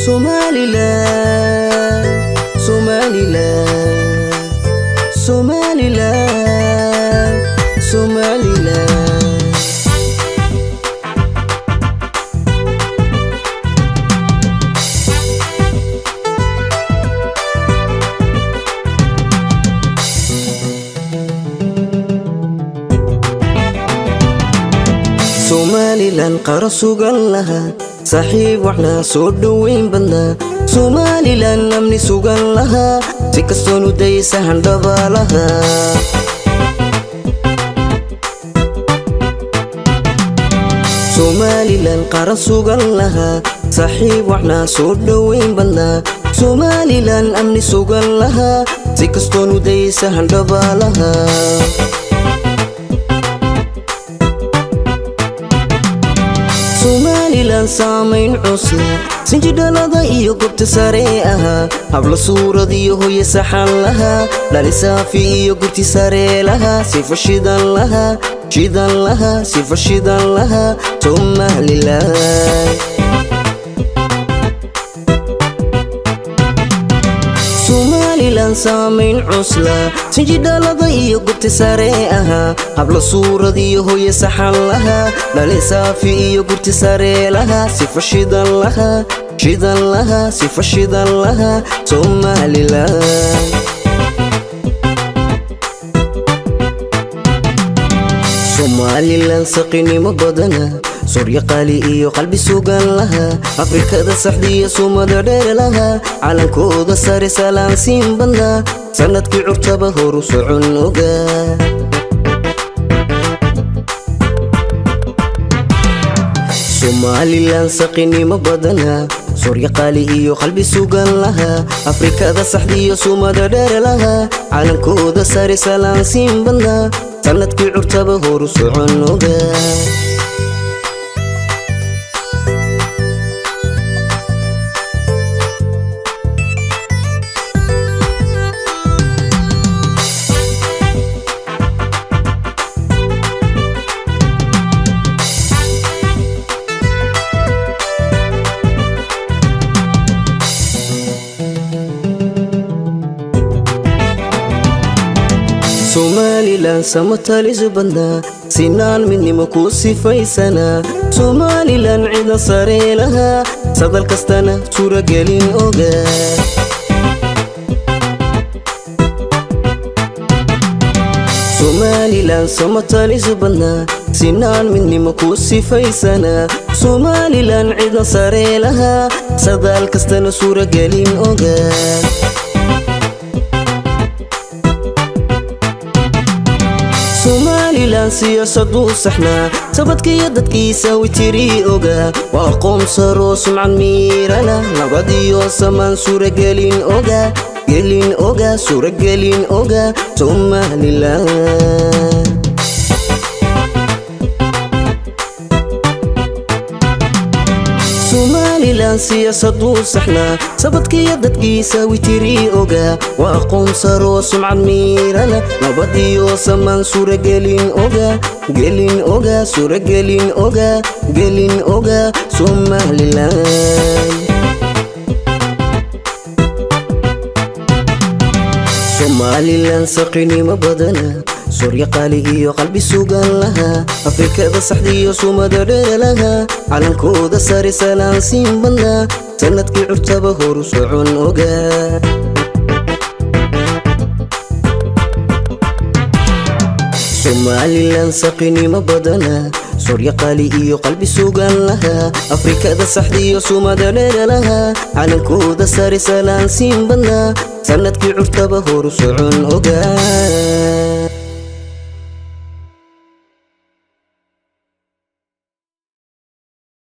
Somaliland, Somaliland, Somaliland, Somaliland. Somaliland qarasugan laha saaxiib waxna soo dhaweyn badna Somaliland amni sugan laha si kastoon u daysa handaba laha Somaliland qarasugan laha saaxiib waxna soo dhaweyn badna Somaliland amni sugan laha si kastoon u daysa handaba laha Somaliland saamayn cusla sinjidhalada iyo goobta sare aha habla suurad iyo hooye saxan laha dhali saafi iyo gurti sare laha sifa shidan laha sifa shidan laha Somaliland Somaliland saamayn cusla sinjidhalada iyo goobta sare aha habla suurad iyo hooye saxan laha dhali saafi iyo gurti sare laha sifa shidan laha sifa shidan laha Somaliland Somaliland saqinimo badana Surya qali iyo qalbi sugan laha Afrikada saxdiya sumada dheer laha calankooda sare salaan siin badna sanadkii curtaba horu socon oga Somaliland saqinimo badana Surya qali iyo qalbi sugan laha Afrikada saxdiya sumada dheer laha calankooda sare salaan siin badna sanadkii curtaba horu socon oga Somaliland samatalis badna sinaan midnimo ku sifaysana Somaliland cida sare laha sadal kastana suuragelin oga Somaliland samatalis badna sinaan midnimo ku sifaysana Somaliland cida sare laha sadal kastana suuragelin oga Somaliland siyasadu saxna sabadkiyo dadkiisa witiri oga waa qoom saro sumcad miirana nabadiyo samaan suuragelin oga Somaliland Somaliland siyasadu saxna sabadkiyo dadkiisa witiri oga waa qoom saro sumcad miirana nabadiyo samaan suuragelin oga Somaliland Somaliland saqinimo badana Surya qali iyo qalbi sugan laha Afrikada saxdiya sumada dheer laha calankooda sare salaan siin badna sanadkii curtaba horu socon oga Somaliland saqinimo badana Surya qali iyo qalbi sugan laha Afrikada saxdiya sumada dheer laha calankooda sare salaan siin badna sanadkii curtaba horu socon oga